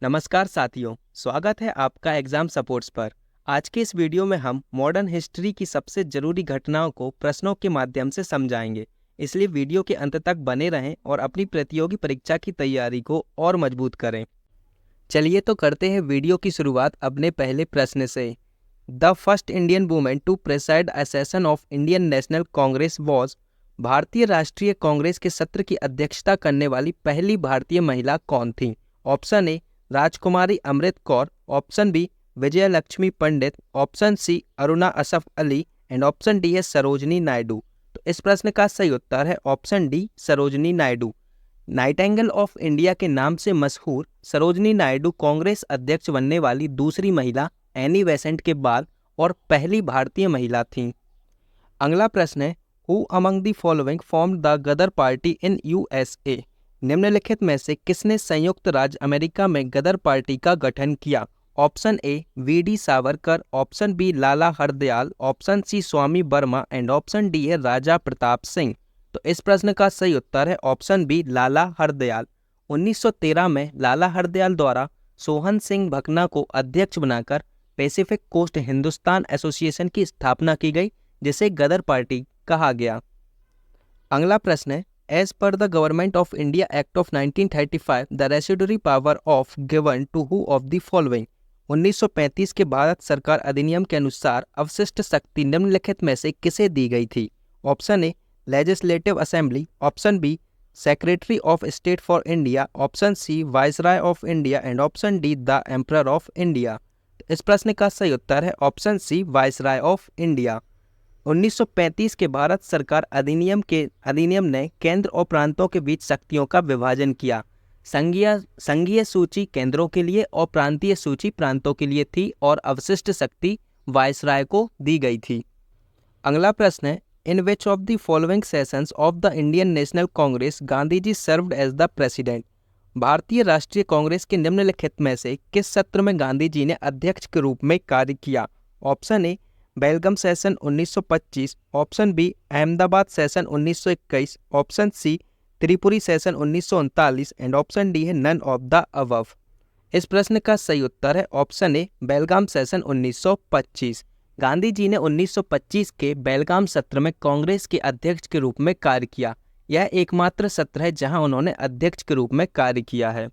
नमस्कार साथियों, स्वागत है आपका एग्जाम सपोर्ट्स पर। आज के इस वीडियो में हम मॉडर्न हिस्ट्री की सबसे जरूरी घटनाओं को प्रश्नों के माध्यम से समझाएंगे। इसलिए वीडियो के अंत तक बने रहें और अपनी प्रतियोगी परीक्षा की तैयारी को और मजबूत करें। चलिए तो करते हैं वीडियो की शुरुआत अपने पहले प्रश्न से। The first Indian women to preside a session of Indian National Congress was. भारतीय राष्ट्रीय कांग्रेस के सत्र की अध्यक्षता करने वाली पहली भारतीय महिला कौन थी? Option A Rajkumari Amrit Kaur, option B Vijay Lakshmi Pandit, option C Aruna Asaf Ali and option D है सरोजनी नायडू। तो इस प्रश्न का सही उत्तर है option D Sarojini Naidu. Nightingale of India के नाम से मशहूर सरोजनी नायडू कांग्रेस अध्यक्ष बनने वाली दूसरी महिला एनी बेसेंट के बाद और पहली भारतीय महिला थीं। अगला प्रश्न है who among the following formed the Ghadar party in USA. निम्नलिखित में से किसने संयुक्त राज्य अमेरिका में गदर पार्टी का गठन किया? Option A V D. Savarkar, option B Lala Hardayal, option C Swami Verma and option D है राजा प्रताप सिंह। तो इस प्रश्न का सही उत्तर है ऑप्शन बी लाला हरदयाल। 1913 में लाला हरदयाल द्वारा सोहन सिंह भकना को अध्यक्ष बनाकर पैसिफिक कोस्ट हिंदुस्तान एसोसिएशन की स्थापना की गई, जिसे गदर पार्टी कहा गया। अगला प्रश्न है as per the government of India act of 1935 the residuary power of given to who of the following. 1935 के भारत सरकार अधिनियम के अनुसार अवशिष्ट शक्ति निम्नलिखित में से किसे दी गई थी? Option A legislative assembly, option B secretary of state for India, option C viceroy of India and option D the emperor of India. इस प्रश्न का सही उत्तर है option C viceroy of India. 1935 के भारत सरकार अधिनियम ने केंद्र और प्रांतों के बीच शक्तियों का विभाजन किया। संघीय सूची केंद्रों के लिए और प्रांतीय सूची प्रांतों के लिए थी और अवशिष्ट शक्ति वाइसराय को दी गई थी। अगला प्रश्न है in which of the following sessions of the Indian National Congress Gandhi ji served as the president. भारतीय राष्ट्रीय कांग्रेस के निम्नलिखित में से किस सत्र में गांधी जी ने अध्यक्ष के रूप में कार्य किया? Option A Belgaum session 1925, option B Ahmedabad session 1921, option C Tripuri session 1939 and option D है नन ऑफ द अबव। इस प्रश्न का सही उत्तर है option A Belgaum session 1925। Gandhi ji ने 1925 के बेलगाम सत्र में कांग्रेस के अध्यक्ष के रूप में कार्य किया। यह एकमात्र सत्र है जहां उन्होंने अध्यक्ष के रूप में कार्य किया है।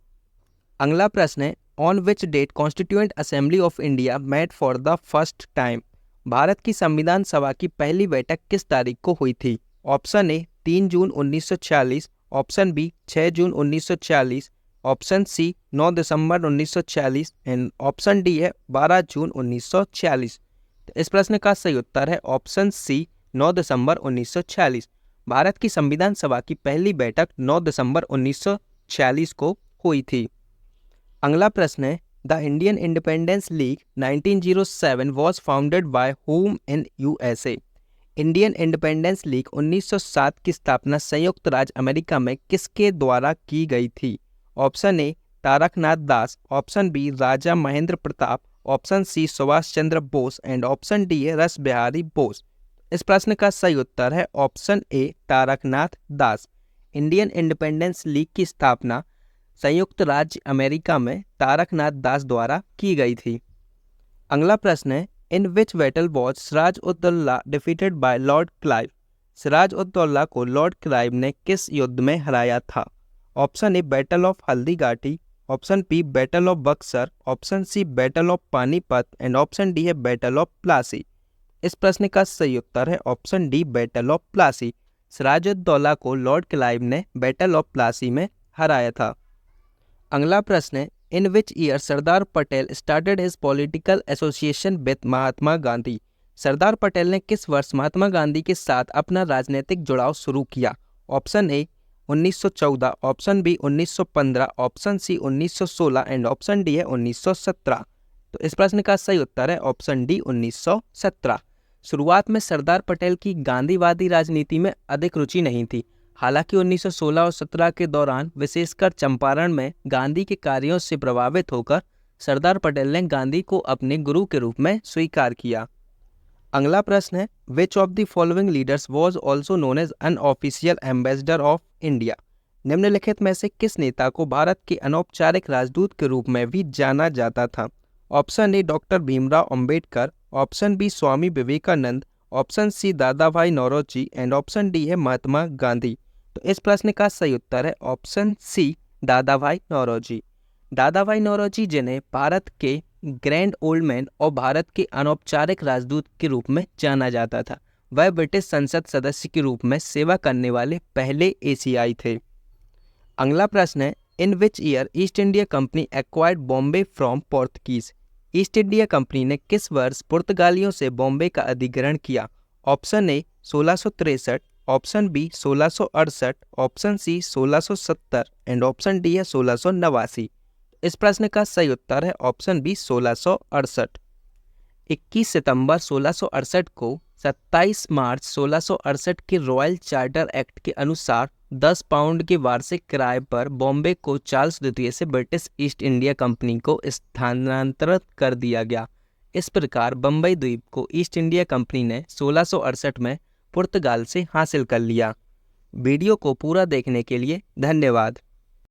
अगला प्रश्न है on which date constituent assembly of India met for the first time. Bharat की संविधान सभा की पहली बैठक किस तारीख को हुई थी? Option A 3 June 1946, option B 6 June 1946, option C 9 दिसंबर 1946 एंड ऑप्शन डी है 12 जून 1946। तो इस प्रश्न का सही उत्तर है ऑप्शन सी 9 दिसंबर 1946। भारत की संविधान सभा की पहली बैठक 9 दिसंबर 1946 को हुई थी। अगला प्रश्न है the Indian independence league 1907 was founded by whom in USA। Indian independence league 1907 की स्थापना संयुक्त राज्य अमेरिका में किसके द्वारा की गई थी? Option A Taraknath Das, option B Raja Mahendra Pratap, option C Subhash Chandra Bose and option D है रस बिहारी बोस। इस प्रश्न का सही उत्तर है option A Taraknath Das. Indian independence league की स्थापना संयुक्त राज्य अमेरिका में तारकनाथ दास द्वारा की गई थी। अगला प्रश्न है in which battle was Siraj ud Daula defeated by Lord Clive. Siraj ud Daulah को लॉर्ड क्लाइव ने किस युद्ध में हराया था? Option A battle of Haldighati, option B battle of Buxar, option C battle of Panipat and option D है बैटल ऑफ प्लासी। इस प्रश्न का सही उत्तर है option D battle of Plassey. Siraj ud Daulah को लॉर्ड क्लाइव ने बैटल ऑफ प्लासी में हराया था। अगला प्रश्न है in which year Sardar Patel started his political association with Mahatma Gandhi. Sardar Patel ने किस वर्ष महात्मा गांधी के साथ अपना राजनीतिक जुड़ाव शुरू किया? Option A 1914, option B 1915, option C 1916 and option D है 1917। तो इस प्रश्न का सही उत्तर है ऑप्शन डी 1917। शुरुआत में सरदार पटेल की गांधीवादी राजनीति में अधिक रुचि नहीं थी। हालांकि 1916 और 17 के दौरान विशेषकर चंपारण में गांधी के कार्यों से प्रभावित होकर सरदार पटेल ने गांधी को अपने गुरु के रूप में स्वीकार किया। अगला प्रश्न है which of the following leaders was also known as unofficial ambassador of India. निम्नलिखित में से किस नेता को भारत के अनौपचारिक राजदूत के रूप में भी जाना जाता था? Option A doctor Bhimrao Ambedkar, option B Swami Vivekananda, option C Dadabhai Naoroji and option D है महात्मा गांधी। तो इस प्रश्न का सही उत्तर है option C Dadabhai Naoroji. दादा भाई नौरोजी जिन्हें भारत के ग्रैंड ओल्ड मैन और भारत के अनौपचारिक राजदूत के रूप में जाना जाता था, वह ब्रिटिश संसद सदस्य के रूप में सेवा करने वाले पहले एशियाई थे। अगला प्रश्न है, in which year East India Company acquired Bombay from Portuguese? East India Company ने किस वर्ष पुर्तगालियों से बॉम्बे का अधिग्रहण किया? Option A 1663, option B 1668, option C 1670 and option D है 1689। इस प्रश्न का सही उत्तर है ऑप्शन बी 1668। 21 सितंबर 1668 को 27 मार्च 1668 के रॉयल चार्टर एक्ट के अनुसार 10 पाउंड के वार्षिक किराए पर बॉम्बे को चार्ल्स द्वितीय से ब्रिटिश ईस्ट इंडिया कंपनी को स्थानांतरित कर दिया गया। इस प्रकार बम्बई द्वीप को ईस्ट इंडिया कंपनी ने 1668 में पुर्तगाल से हासिल कर लिया। वीडियो को पूरा देखने के लिए धन्यवाद।